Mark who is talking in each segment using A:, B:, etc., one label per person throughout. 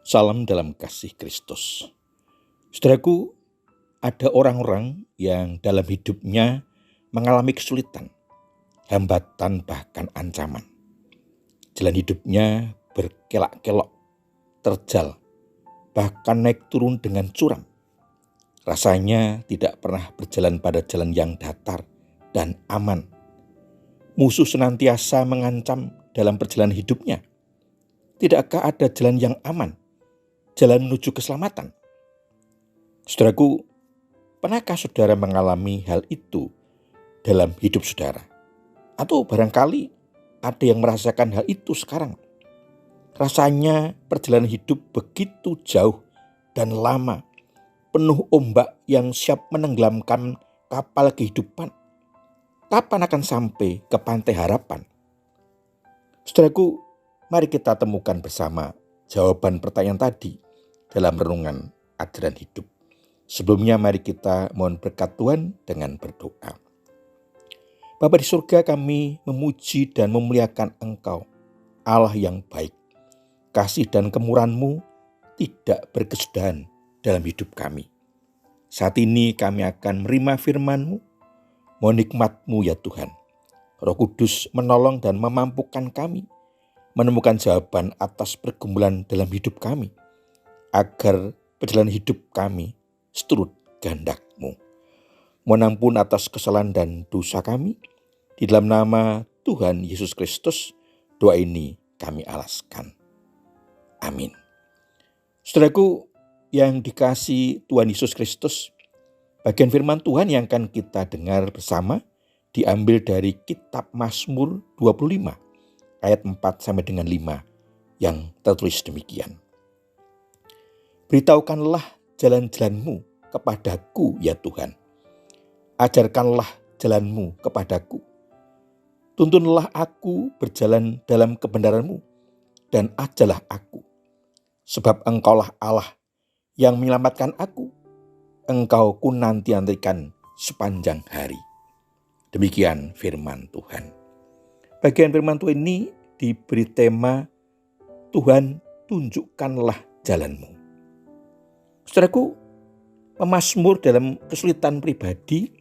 A: Salam dalam kasih Kristus. Saudaraku, ada orang-orang yang dalam hidupnya mengalami kesulitan, hambatan bahkan ancaman. Jalan hidupnya berkelak-kelok, terjal, bahkan naik turun dengan curam. Rasanya tidak pernah berjalan pada jalan yang datar dan aman. Musuh senantiasa mengancam dalam perjalanan hidupnya. Tidakkah ada jalan yang aman? Jalan menuju keselamatan. Saudaraku, pernahkah saudara mengalami hal itu dalam hidup saudara? Atau barangkali ada yang merasakan hal itu sekarang. Rasanya perjalanan hidup begitu jauh dan lama, penuh ombak yang siap menenggelamkan kapal kehidupan. Kapan akan sampai ke pantai harapan? Saudaraku, mari kita temukan bersama jawaban pertanyaan tadi dalam renungan ajaran hidup. Sebelumnya mari kita mohon berkat Tuhan dengan berdoa. Bapa di surga, kami memuji dan memuliakan Engkau, Allah yang baik. Kasih dan kemurahan-Mu tidak berkesudahan dalam hidup kami. Saat ini kami akan menerima firman-Mu. Mohon hikmat-Mu ya Tuhan. Roh Kudus menolong dan memampukan kami menemukan jawaban atas pergumulan dalam hidup kami, agar perjalanan hidup kami seturut kehendak-Mu. Mohon ampun atas kesalahan dan dosa kami. Di dalam nama Tuhan Yesus Kristus, doa ini kami alaskan. Amin. Saudaraku yang dikasihi Tuhan Yesus Kristus, bagian firman Tuhan yang akan kita dengar bersama diambil dari kitab Mazmur 25 ayat 4 sampai dengan 5 yang tertulis demikian. Beritahukanlah jalan-jalan-Mu kepadaku ya Tuhan. Ajarkanlah jalan-Mu kepadaku. Tuntunlah aku berjalan dalam kebenaran-Mu dan ajarlah aku. Sebab Engkaulah Allah yang menyelamatkan aku. Engkau ku nanti-nantikan sepanjang hari. Demikian firman Tuhan. Bagian firman Tuhan ini diberi tema Tuhan tunjukkanlah jalan-Mu. Saudaraku, pemazmur dalam kesulitan pribadi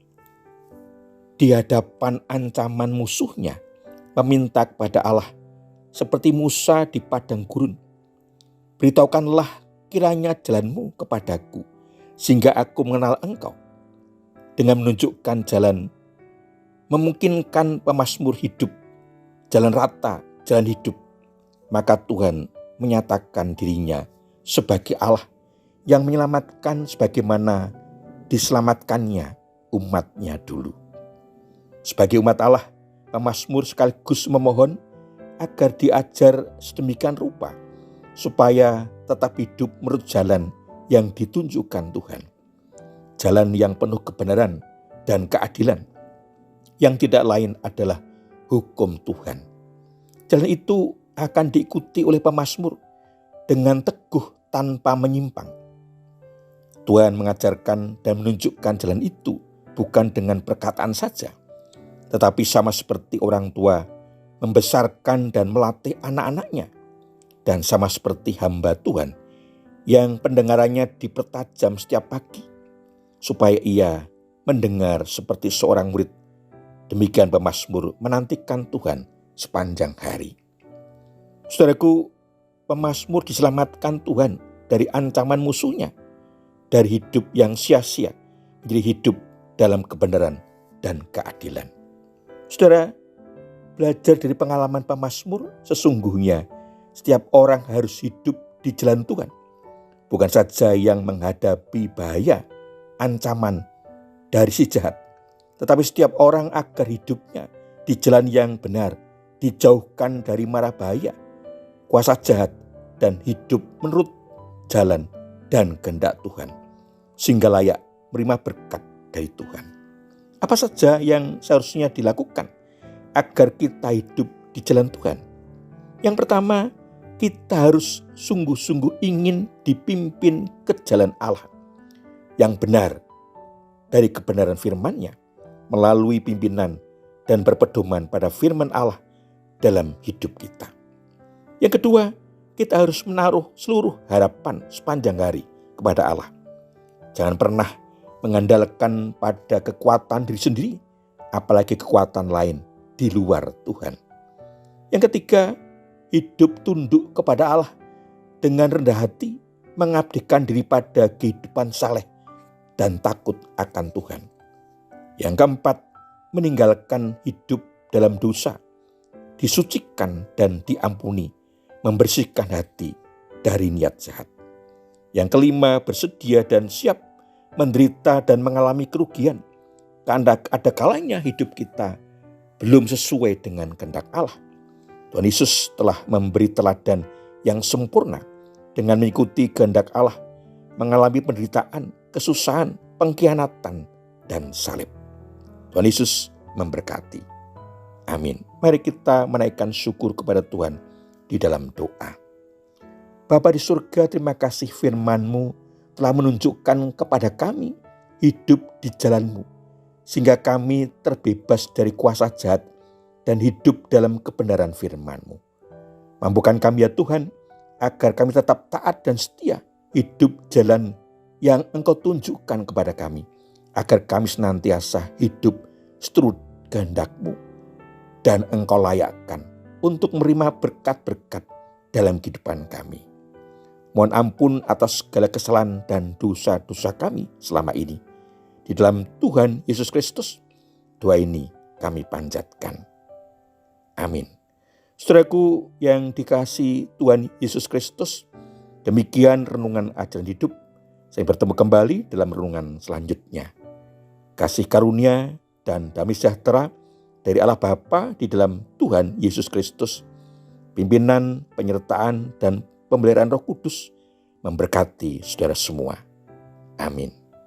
A: di hadapan ancaman musuhnya meminta kepada Allah seperti Musa di padang gurun. Beritahukanlah kiranya jalan-Mu kepadaku sehingga aku mengenal Engkau. Dengan menunjukkan jalan memungkinkan pemazmur hidup, jalan rata, jalan hidup, maka Tuhan menyatakan dirinya sebagai Allah yang menyelamatkan sebagaimana diselamatkannya umatnya dulu. Sebagai umat Allah, pemazmur sekaligus memohon agar diajar sedemikian rupa supaya tetap hidup menurut jalan yang ditunjukkan Tuhan. Jalan yang penuh kebenaran dan keadilan, yang tidak lain adalah hukum Tuhan. Jalan itu akan diikuti oleh pemazmur dengan teguh tanpa menyimpang. Tuhan mengajarkan dan menunjukkan jalan itu bukan dengan perkataan saja, tetapi sama seperti orang tua membesarkan dan melatih anak-anaknya, dan sama seperti hamba Tuhan yang pendengarannya dipertajam setiap pagi, supaya ia mendengar seperti seorang murid. Demikian pemazmur menantikan Tuhan sepanjang hari. Saudaraku, pemazmur diselamatkan Tuhan dari ancaman musuhnya, dari hidup yang sia-sia menjadi hidup dalam kebenaran dan keadilan. Saudara, belajar dari pengalaman pemazmur, sesungguhnya setiap orang harus hidup di jalan Tuhan. Bukan saja yang menghadapi bahaya, ancaman dari si jahat, tetapi setiap orang agar hidupnya di jalan yang benar, dijauhkan dari mara bahaya, kuasa jahat, dan hidup menurut jalan dan kehendak Tuhan, sehingga layak menerima berkat dari Tuhan. Apa saja yang seharusnya dilakukan agar kita hidup di jalan Tuhan? Yang pertama, kita harus sungguh-sungguh ingin dipimpin ke jalan Allah yang benar dari kebenaran firman-Nya, melalui pimpinan dan berpedoman pada firman Allah dalam hidup kita. Yang kedua, kita harus menaruh seluruh harapan sepanjang hari kepada Allah. Jangan pernah mengandalkan pada kekuatan diri sendiri, apalagi kekuatan lain di luar Tuhan. Yang ketiga, hidup tunduk kepada Allah dengan rendah hati, mengabdikan diri pada kehidupan saleh dan takut akan Tuhan. Yang keempat, meninggalkan hidup dalam dosa, disucikan dan diampuni, membersihkan hati dari niat jahat. Yang kelima, bersedia dan siap menderita dan mengalami kerugian, karena ada kalanya hidup kita belum sesuai dengan kehendak Allah. Tuhan Yesus telah memberi teladan yang sempurna dengan mengikuti kehendak Allah, mengalami penderitaan, kesusahan, pengkhianatan, dan salib. Tuhan Yesus memberkati. Amin. Mari kita menaikkan syukur kepada Tuhan di dalam doa. Bapa di surga, terima kasih firman-Mu telah menunjukkan kepada kami hidup di jalan-Mu, sehingga kami terbebas dari kuasa jahat dan hidup dalam kebenaran firman-Mu. Mampukan kami ya Tuhan, agar kami tetap taat dan setia hidup jalan yang Engkau tunjukkan kepada kami, agar kami senantiasa hidup seturut kehendak-Mu dan Engkau layakkan untuk menerima berkat-berkat dalam kehidupan kami. Mohon ampun atas segala kesalahan dan dosa-dosa kami selama ini. Di dalam Tuhan Yesus Kristus, doa ini kami panjatkan. Amin. Saudaraku yang dikasihi Tuhan Yesus Kristus, demikian renungan ajaran hidup. Saya bertemu kembali dalam renungan selanjutnya. Kasih karunia dan damai sejahtera dari Allah Bapa di dalam Tuhan Yesus Kristus, pimpinan, penyertaan, dan pemeliharaan Roh Kudus memberkati saudara semua. Amin.